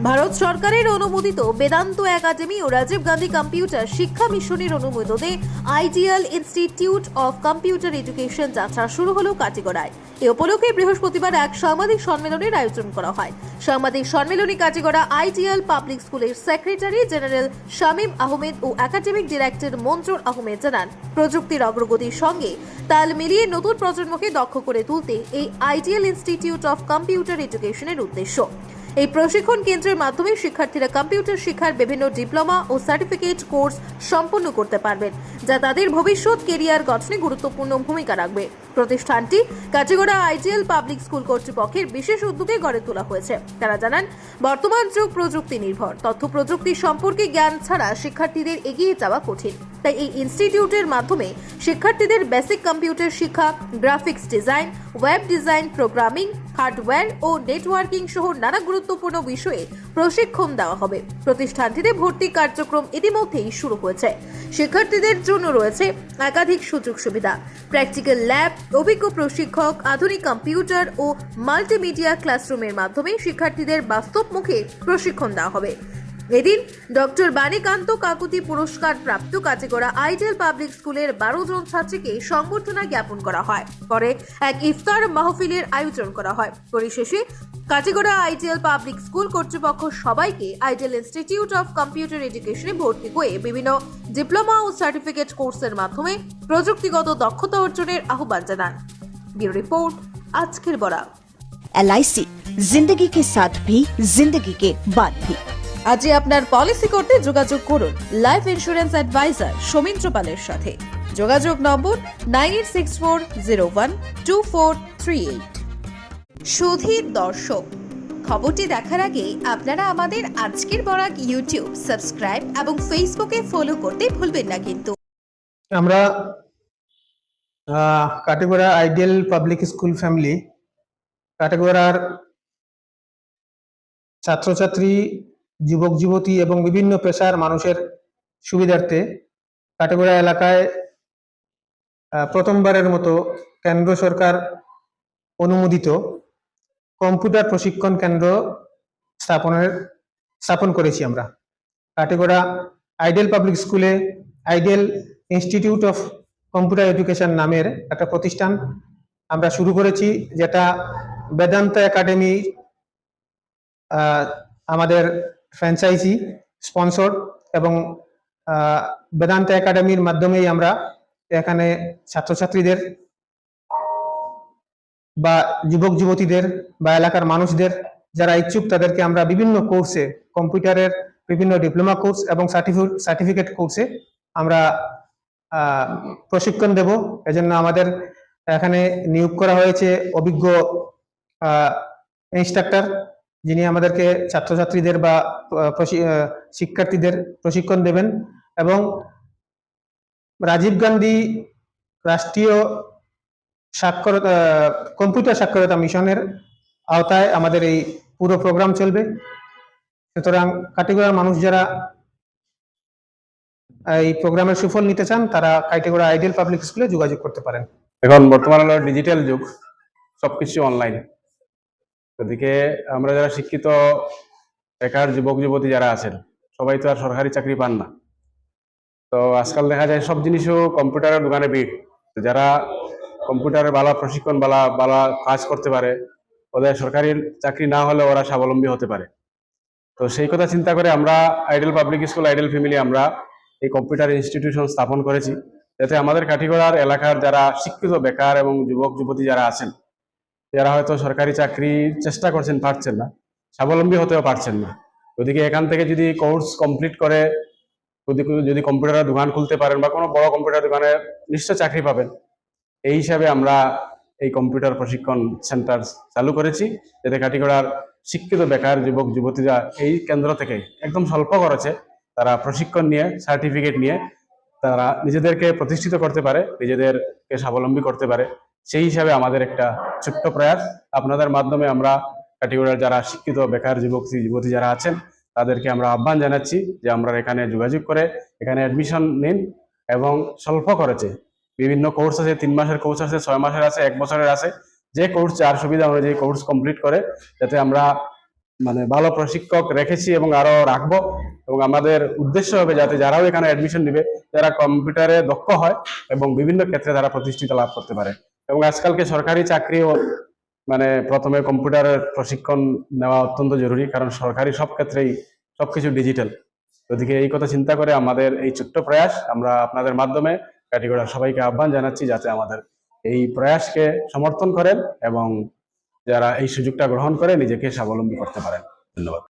ভারত সরকারের অনুমোদিত বেদান্ত একাডেমি ও রাজীব গান্ধী কম্পিউটার শিক্ষা মিশনের অনুমোদনে ideal institute of computer education যাত্রা শুরু হলো কাটিগড়ায়। এ উপলক্ষে বৃহস্পতিবার এক সাংবাদিক সম্মেলনের আয়োজন করা হয়। সাংবাদিক সম্মেলনে কাটিগড়া আইডিয়াল পাবলিক স্কুলের সেক্রেটারি জেনারেল শামীম আহমেদ ও একাডেমিক ডিরেক্টর মঞ্জুর আহমেদ জানান, প্রযুক্তির অগ্রগতির সঙ্গে তাল মিলিয়ে নতুন প্রজন্মকে দক্ষ করে তুলতে এই আইডিয়াল ইনস্টিটিউট অফ কম্পিউটার এডুকেশনের উদ্দেশ্য। এই প্রশিক্ষণ কেন্দ্রের মাধ্যমে শিক্ষার্থীরা কম্পিউটার শিক্ষার বিভিন্ন ডিপ্লোমা ও সার্টিফিকেট কোর্স সম্পন্ন করতে পারবেন, যা তাদের ভবিষ্যৎ কেরিয়ার গঠনে গুরুত্বপূর্ণ ভূমিকা রাখবে। প্রতিষ্ঠানটি কাটিগড়া আইডিয়াল পাবলিক স্কুল কর্তৃপক্ষের বিশেষ উদ্যোগে গড়ে তোলা হয়েছে। তারা জানান, বর্তমান যুগ প্রযুক্তি নির্ভর, তথ্য প্রযুক্তি সম্পর্কে জ্ঞান ছাড়া শিক্ষার্থীদের এগিয়ে যাওয়া কঠিন। তাই এই ইনস্টিটিউটের মাধ্যমে শিক্ষার্থীদের বেসিক কম্পিউটার শিক্ষা, graphics design, web design, programming, hardware ও নেটওয়ার্কিং সহ নানা গুরুত্বপূর্ণ বিষয়ে প্রশিক্ষণ দেওয়া হবে। প্রতিষ্ঠানটিতে ভর্তি কার্যক্রম ইতিমধ্যেই শুরু হয়েছে। শিক্ষার্থীদের জন্য রয়েছে একাধিক সুযোগ সুবিধা, প্র্যাকটিক্যাল ল্যাব, অভিজ্ঞ প্রশিক্ষক, আধুনিক কম্পিউটার ও মাল্টিমিডিয়া ক্লাসরুমের মাধ্যমে শিক্ষার্থীদের বাস্তবমুখী প্রশিক্ষণ দেওয়া হবে। এদিন ডক্টর বাণীকান্ত কাকুতি পুরস্কার প্রাপ্ত কাটিগড়া আইডিয়াল পাবলিক স্কুলের 12 জন ছাত্রীকে সংবর্ধনা জ্ঞাপন করা হয়। পরে এক ইফতার মাহফিলের আয়োজন করা হয়। পরিশেষে কাটিগড়া আইডিয়াল পাবলিক স্কুল কর্তৃপক্ষ সবাইকে আইডিয়াল ইনস্টিটিউট অফ কম্পিউটার এডুকেশনে ভর্তি হয়ে বিভিন্ন ডিপ্লোমা ও সার্টিফিকেট কোর্সের মাধ্যমে প্রযুক্তিগত দক্ষতা অর্জনের আহ্বান জানান। ব্যুরো রিপোর্ট, আজকের বরাক। LIC जिंदगी के साथ भी जिंदगी के बाद भी। আজই আপনার পলিসি করতে যোগাযোগ করুন লাইফ ইন্স্যুরেন্স অ্যাডভাইজার সৌমিত্র পালের সাথে। যোগাযোগ নম্বর 9864012438। সুধীর দর্শক, খবরটি দেখার আগে আপনারা আমাদের আজকের বরাক ইউটিউব সাবস্ক্রাইব এবং ফেসবুকে ফলো করতে ভুলবেন না। কিন্তু আমরা Katigora ideal public school family কাটিগড়ার ছাত্রছাত্রী, যুবক যুবতী এবং বিভিন্ন পেশার মানুষের সুবিধার্থে কাটিগড়া এলাকায় প্রথমবারের মতো কেন্দ্র সরকার অনুমোদিত কম্পিউটার প্রশিক্ষণ কেন্দ্র স্থাপন করেছি। আমরা কাটিগড়া আইডিয়াল পাবলিক স্কুলে ideal institute of computer education নামের একটা প্রতিষ্ঠান আমরা শুরু করেছি, যেটা বেদান্ত একাডেমি আমাদের ফ্র্যাঞ্চাইজি স্পন্সর, এবং বেদান্ত একাডেমির মাধ্যমেই আমরা এখানে ছাত্রছাত্রীদের বা যুবক যুবতীদের বা এলাকার মানুষদের যারা ইচ্ছুক তাদেরকে আমরা বিভিন্ন কোর্সে, কম্পিউটারের বিভিন্ন ডিপ্লোমা কোর্স এবং সার্টিফিকেট কোর্সে আমরা প্রশিক্ষণ দেব। এজন্য আমাদের এখানে নিয়োগ করা হয়েছে অভিজ্ঞ ইনস্ট্রাক্টর, যিনি আমাদেরকে ছাত্রছাত্রীদের বা শিক্ষার্থীদের প্রশিক্ষণ দেবেন। এবং রাজীব গান্ধী রাষ্ট্রীয় কম্পিউটার সাক্ষরতা মিশনের আওতায় আমাদের এই পুরো প্রোগ্রাম চলবে। সুতরাং কাটিগড়ার মানুষ যারা এই প্রোগ্রামের সুফল নিতে চান, তারা কাটিগড়া আইডিয়াল পাবলিক স্কুলে যোগাযোগ করতে পারেন। এখন বর্তমানে হলো ডিজিটাল যুগ, সবকিছু অনলাইন। ওদিকে আমরা যারা শিক্ষিত বেকার যুবক যুবতী যারা আছেন, সবাই তো আর সরকারি চাকরি পান না। তো আজকাল দেখা যায় সব জিনিসও কম্পিউটারের দোকানে ভিড়। যারা কম্পিউটারের বালা প্রশিক্ষণ বালা কাজ করতে পারে, ওদের সরকারি চাকরি না হলে ওরা স্বাবলম্বী হতে পারে। তো সেই কথা চিন্তা করে আমরা ideal public school ideal family আমরা এই কম্পিউটার ইনস্টিটিউশন স্থাপন করেছি, যাতে আমাদের কাঠিগড়ার এলাকার যারা শিক্ষিত বেকার এবং যুবক যুবতী যারা আছেন, যারা হয়তো সরকারি চাকরির চেষ্টা করছেন, পারছেন না, স্বাবলম্বী হতেও পারছেন না, ওদিকে এখান থেকে যদি কোর্স কমপ্লিট করে যদি কম্পিউটারের দোকান খুলতে পারেন বা কোনো বড় কম্পিউটার দোকানে নিশ্চয় চাকরি পাবেন। এই হিসাবে আমরা এই কম্পিউটার প্রশিক্ষণ সেন্টার চালু করেছি, যাতে কাঠিগড়ার শিক্ষিত বেকার যুবক যুবতীরা এই কেন্দ্র থেকে একদম স্বল্প খরচে তারা প্রশিক্ষণ নিয়ে, সার্টিফিকেট নিয়ে তারা নিজেদেরকে প্রতিষ্ঠিত করতে পারে, নিজেদেরকে স্বাবলম্বী করতে পারে। সেই হিসাবে আমাদের একটা ছোট্ট প্রয়াস। আপনাদের মাধ্যমে আমরা কাঠিগড়ার যারা শিক্ষিত বেকার যুবক যুবতী যারা আছেন, তাদেরকে আমরা আহ্বান জানাচ্ছি যে আমরা এখানে যোগাযোগ করে এখানে অ্যাডমিশন নিন, এবং স্বল্প খরচে বিভিন্ন কোর্স আছে, 3 মাসের কোর্স আছে, 6 মাসের আছে, 1 বছরের আছে। যে কোর্স যার সুবিধা অনুযায়ী কোর্স কমপ্লিট করে, যাতে আমরা মানে ভালো প্রশিক্ষক রেখেছি এবং আরো রাখবো, এবং আমাদের উদ্দেশ্য হবে যাতে যারাও এখানে অ্যাডমিশন নিবে যারা কম্পিউটারে দক্ষ হয় এবং বিভিন্ন ক্ষেত্রে তারা প্রতিষ্ঠিত লাভ করতে পারে। এবং আজকালকে সরকারি চাকরিও মানে প্রথমে কম্পিউটারের প্রশিক্ষণ নেওয়া অত্যন্ত জরুরি, কারণ সরকারি সব ক্ষেত্রেই সবকিছু ডিজিটাল। ওদিকে এই কথা চিন্তা করে আমাদের এই ছোট্ট প্রয়াস, আমরা আপনাদের মাধ্যমে কাটিগড়ার সবাইকে আহ্বান জানাচ্ছি যাতে আমাদের এই প্রয়াসকে সমর্থন করেন এবং যারা এই সুযোগটা গ্রহণ করে নিজেকে স্বাবলম্বী করতে পারেন। ধন্যবাদ।